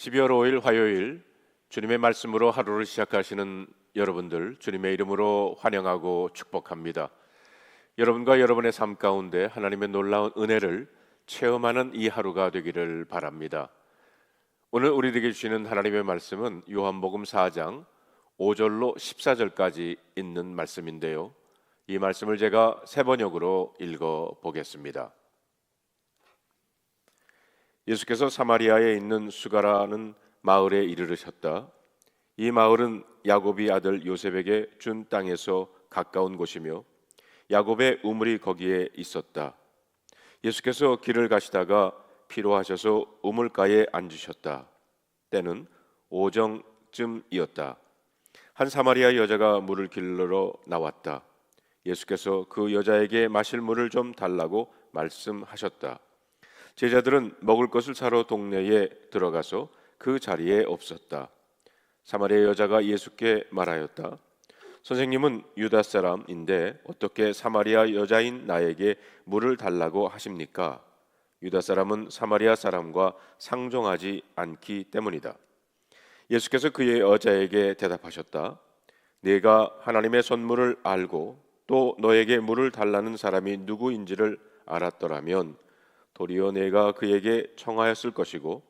12월 5일 화요일 주님의 말씀으로 하루를 시작하시는 여러분들 주님의 이름으로 환영하고 축복합니다. 여러분과 여러분의 삶 가운데 하나님의 놀라운 은혜를 체험하는 이 하루가 되기를 바랍니다. 오늘 우리에게 주시는 하나님의 말씀은 요한복음 4장 5절로 14절까지 있는 말씀인데요. 이 말씀을 제가 새 번역으로 읽어 보겠습니다. 예수께서 사마리아에 있는 수가라는 마을에 이르르셨다. 이 마을은 야곱이 아들 요셉에게 준 땅에서 가까운 곳이며 야곱의 우물이 거기에 있었다. 예수께서 길을 가시다가 피로하셔서 우물가에 앉으셨다. 때는 오정쯤이었다. 한 사마리아 여자가 물을 길러 나왔다. 예수께서 그 여자에게 마실 물을 좀 달라고 말씀하셨다. 제자들은 먹을 것을 사러 동네에 들어가서 그 자리에 없었다. 사마리아 여자가 예수께 말하였다. 선생님은 유다 사람인데 어떻게 사마리아 여자인 나에게 물을 달라고 하십니까? 유다 사람은 사마리아 사람과 상종하지 않기 때문이다. 예수께서 그의 여자에게 대답하셨다. 네가 하나님의 선물을 알고 또 너에게 물을 달라는 사람이 누구인지를 알았더라면 도리어 내가 그에게 청하였을 것이고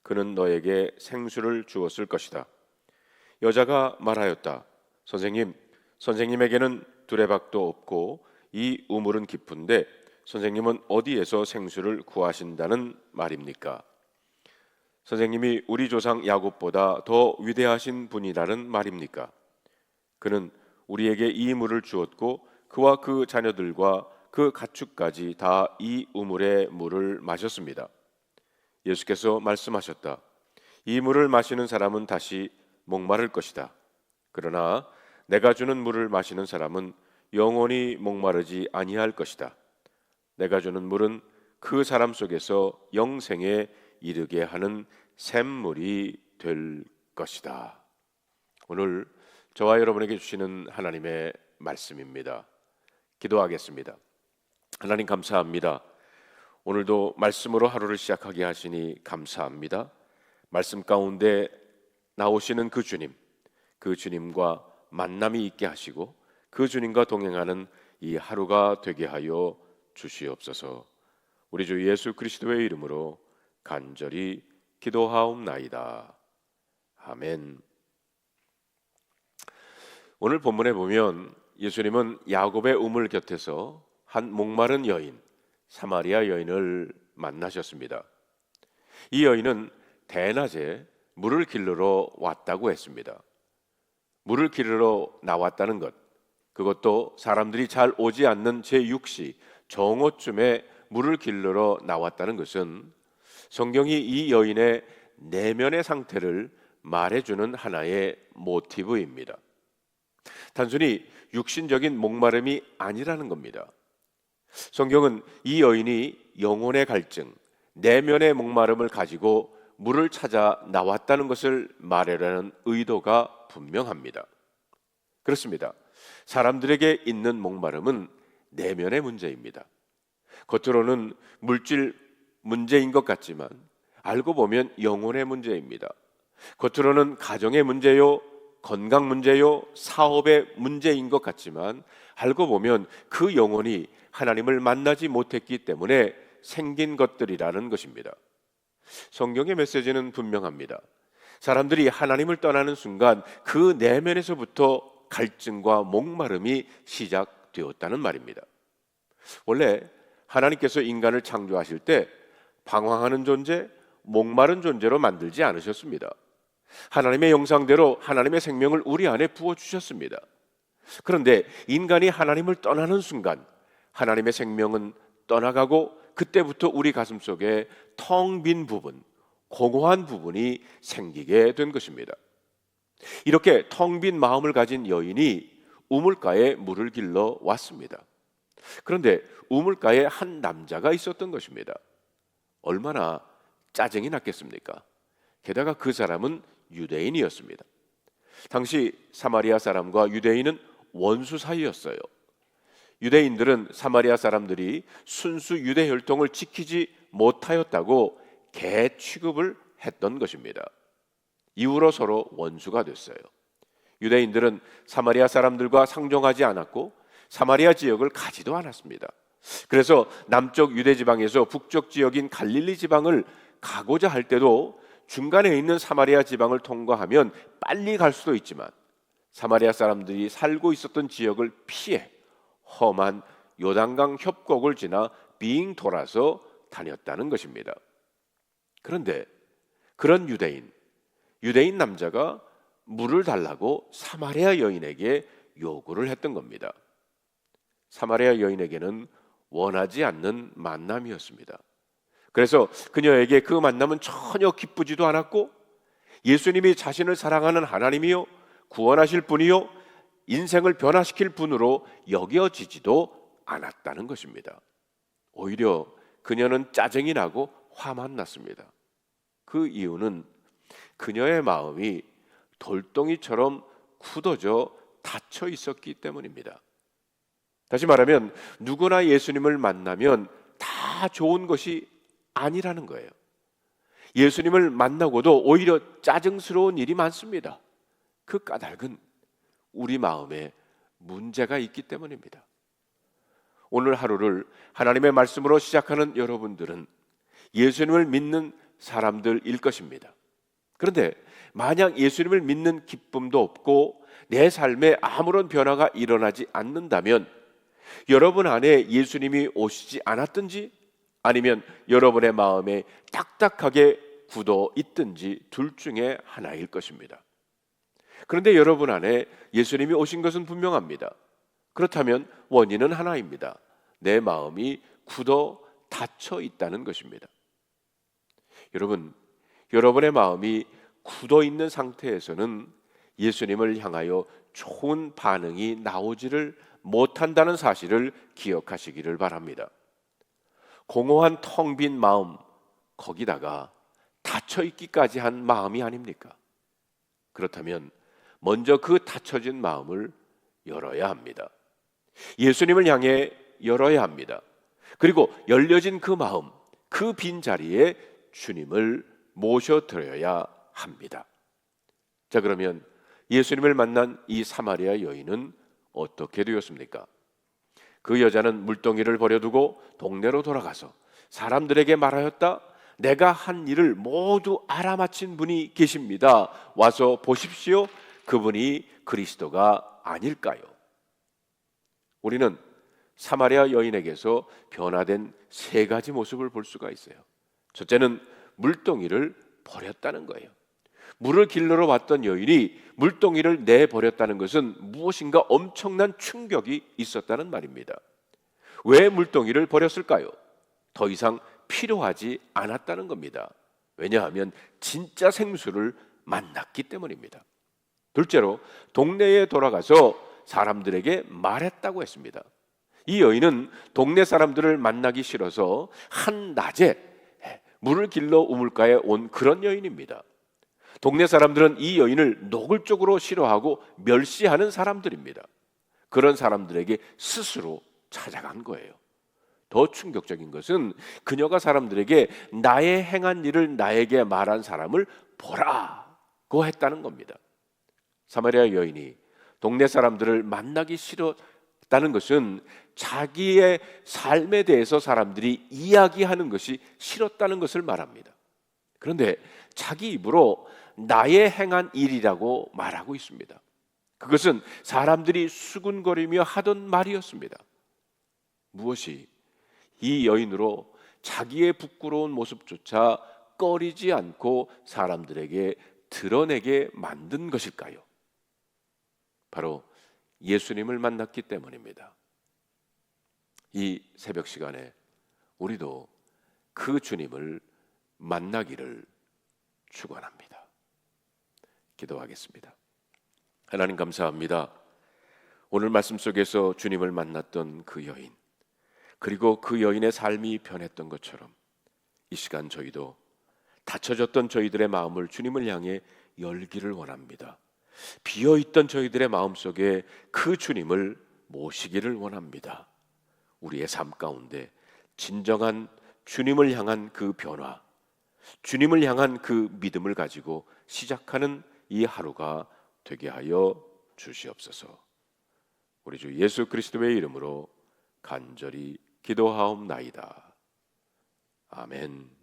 그는 너에게 생수를 주었을 것이다. 여자가 말하였다. 선생님, 선생님에게는 두레박도 없고 이 우물은 깊은데 선생님은 어디에서 생수를 구하신다는 말입니까? 선생님이 우리 조상 야곱보다 더 위대하신 분이라는 말입니까? 그는 우리에게 이 물을 주었고 그와 그 자녀들과 그 가축까지 다 이 우물의 물을 마셨습니다. 예수께서 말씀하셨다. 이 물을 마시는 사람은 다시 목마를 것이다. 그러나 내가 주는 물을 마시는 사람은 영원히 목마르지 아니할 것이다. 내가 주는 물은 그 사람 속에서 영생에 이르게 하는 샘물이 될 것이다. 오늘 저와 여러분에게 주시는 하나님의 말씀입니다. 기도하겠습니다. 하나님 감사합니다. 오늘도 말씀으로 하루를 시작하게 하시니 감사합니다. 말씀 가운데 나오시는 그 주님, 그 주님과 만남이 있게 하시고 그 주님과 동행하는 이 하루가 되게 하여 주시옵소서. 우리 주 예수 그리스도의 이름으로 간절히 기도하옵나이다. 아멘. 오늘 본문에 보면 예수님은 야곱의 우물 곁에서 한 목마른 여인, 사마리아 여인을 만나셨습니다. 이 여인은 대낮에 물을 길르러 왔다고 했습니다. 물을 길르러 나왔다는 것, 그것도 사람들이 잘 오지 않는 제6시 정오쯤에 물을 길르러 나왔다는 것은 성경이 이 여인의 내면의 상태를 말해주는 하나의 모티브입니다. 단순히 육신적인 목마름이 아니라는 겁니다. 성경은 이 여인이 영혼의 갈증, 내면의 목마름을 가지고 물을 찾아 나왔다는 것을 말하려는 의도가 분명합니다. 그렇습니다. 사람들에게 있는 목마름은 내면의 문제입니다. 겉으로는 물질 문제인 것 같지만 알고 보면 영혼의 문제입니다. 겉으로는 가정의 문제요, 건강 문제요, 사업의 문제인 것 같지만 알고 보면 그 영혼이 하나님을 만나지 못했기 때문에 생긴 것들이라는 것입니다. 성경의 메시지는 분명합니다. 사람들이 하나님을 떠나는 순간 그 내면에서부터 갈증과 목마름이 시작되었다는 말입니다. 원래 하나님께서 인간을 창조하실 때 방황하는 존재, 목마른 존재로 만들지 않으셨습니다. 하나님의 형상대로 하나님의 생명을 우리 안에 부어주셨습니다. 그런데 인간이 하나님을 떠나는 순간 하나님의 생명은 떠나가고 그때부터 우리 가슴 속에 텅 빈 부분, 공허한 부분이 생기게 된 것입니다. 이렇게 텅 빈 마음을 가진 여인이 우물가에 물을 길러 왔습니다. 그런데 우물가에 한 남자가 있었던 것입니다. 얼마나 짜증이 났겠습니까? 게다가 그 사람은 유대인이었습니다. 당시 사마리아 사람과 유대인은 원수 사이였어요. 유대인들은 사마리아 사람들이 순수 유대 혈통을 지키지 못하였다고 개 취급을 했던 것입니다. 이후로 서로 원수가 됐어요. 유대인들은 사마리아 사람들과 상종하지 않았고 사마리아 지역을 가지도 않았습니다. 그래서 남쪽 유대 지방에서 북쪽 지역인 갈릴리 지방을 가고자 할 때도 중간에 있는 사마리아 지방을 통과하면 빨리 갈 수도 있지만 사마리아 사람들이 살고 있었던 지역을 피해 험한 요단강 협곡을 지나 빙 돌아서 다녔다는 것입니다. 그런데 그런 유대인 남자가 물을 달라고 사마리아 여인에게 요구를 했던 겁니다. 사마리아 여인에게는 원하지 않는 만남이었습니다. 그래서 그녀에게 그 만남은 전혀 기쁘지도 않았고 예수님이 자신을 사랑하는 하나님이요 구원하실 분이요 인생을 변화시킬 분으로 여겨지지도 않았다는 것입니다. 오히려 그녀는 짜증이 나고 화만 났습니다. 그 이유는 그녀의 마음이 돌덩이처럼 굳어져 닫혀 있었기 때문입니다. 다시 말하면 누구나 예수님을 만나면 다 좋은 것이 아니라는 거예요. 예수님을 만나고도 오히려 짜증스러운 일이 많습니다. 그 까닭은 우리 마음에 문제가 있기 때문입니다. 오늘 하루를 하나님의 말씀으로 시작하는 여러분들은 예수님을 믿는 사람들일 것입니다. 그런데 만약 예수님을 믿는 기쁨도 없고 내 삶에 아무런 변화가 일어나지 않는다면 여러분 안에 예수님이 오시지 않았든지 아니면 여러분의 마음에 딱딱하게 굳어 있든지 둘 중에 하나일 것입니다. 그런데 여러분 안에 예수님이 오신 것은 분명합니다. 그렇다면 원인은 하나입니다. 내 마음이 굳어 닫혀 있다는 것입니다. 여러분의 마음이 굳어 있는 상태에서는 예수님을 향하여 좋은 반응이 나오지를 못한다는 사실을 기억하시기를 바랍니다. 공허한 텅 빈 마음, 거기다가 닫혀 있기까지 한 마음이 아닙니까? 그렇다면 먼저 그 닫혀진 마음을 열어야 합니다. 예수님을 향해 열어야 합니다. 그리고 열려진 그 마음, 그 빈 자리에 주님을 모셔드려야 합니다. 자, 그러면 예수님을 만난 이 사마리아 여인은 어떻게 되었습니까? 그 여자는 물동이를 버려두고 동네로 돌아가서 사람들에게 말하였다. 내가 한 일을 모두 알아맞힌 분이 계십니다. 와서 보십시오. 그분이 그리스도가 아닐까요? 우리는 사마리아 여인에게서 변화된 세 가지 모습을 볼 수가 있어요. 첫째는 물동이를 버렸다는 거예요. 물을 길러러 왔던 여인이 물동이를 내버렸다는 것은 무엇인가 엄청난 충격이 있었다는 말입니다. 왜 물동이를 버렸을까요? 더 이상 필요하지 않았다는 겁니다. 왜냐하면 진짜 생수를 만났기 때문입니다. 둘째로 동네에 돌아가서 사람들에게 말했다고 했습니다. 이 여인은 동네 사람들을 만나기 싫어서 한낮에 물을 길러 우물가에 온 그런 여인입니다. 동네 사람들은 이 여인을 노골적으로 싫어하고 멸시하는 사람들입니다. 그런 사람들에게 스스로 찾아간 거예요. 더 충격적인 것은 그녀가 사람들에게 나의 행한 일을 나에게 말한 사람을 보라고 했다는 겁니다. 사마리아 여인이 동네 사람들을 만나기 싫었다는 것은 자기의 삶에 대해서 사람들이 이야기하는 것이 싫었다는 것을 말합니다. 그런데 자기 입으로 나의 행한 일이라고 말하고 있습니다. 그것은 사람들이 수군거리며 하던 말이었습니다. 무엇이 이 여인으로 자기의 부끄러운 모습조차 꺼리지 않고 사람들에게 드러내게 만든 것일까요? 바로 예수님을 만났기 때문입니다. 이 새벽 시간에 우리도 그 주님을 만나기를 축원합니다. 기도하겠습니다. 하나님 감사합니다. 오늘 말씀 속에서 주님을 만났던 그 여인, 그리고 그 여인의 삶이 변했던 것처럼 이 시간 저희도 닫혀졌던 저희들의 마음을 주님을 향해 열기를 원합니다. 비어있던 저희들의 마음속에 그 주님을 모시기를 원합니다. 우리의 삶 가운데 진정한 주님을 향한 그 변화, 주님을 향한 그 믿음을 가지고 시작하는 이 하루가 되게 하여 주시옵소서. 우리 주 예수 그리스도의 이름으로 간절히 기도하옵나이다. 아멘.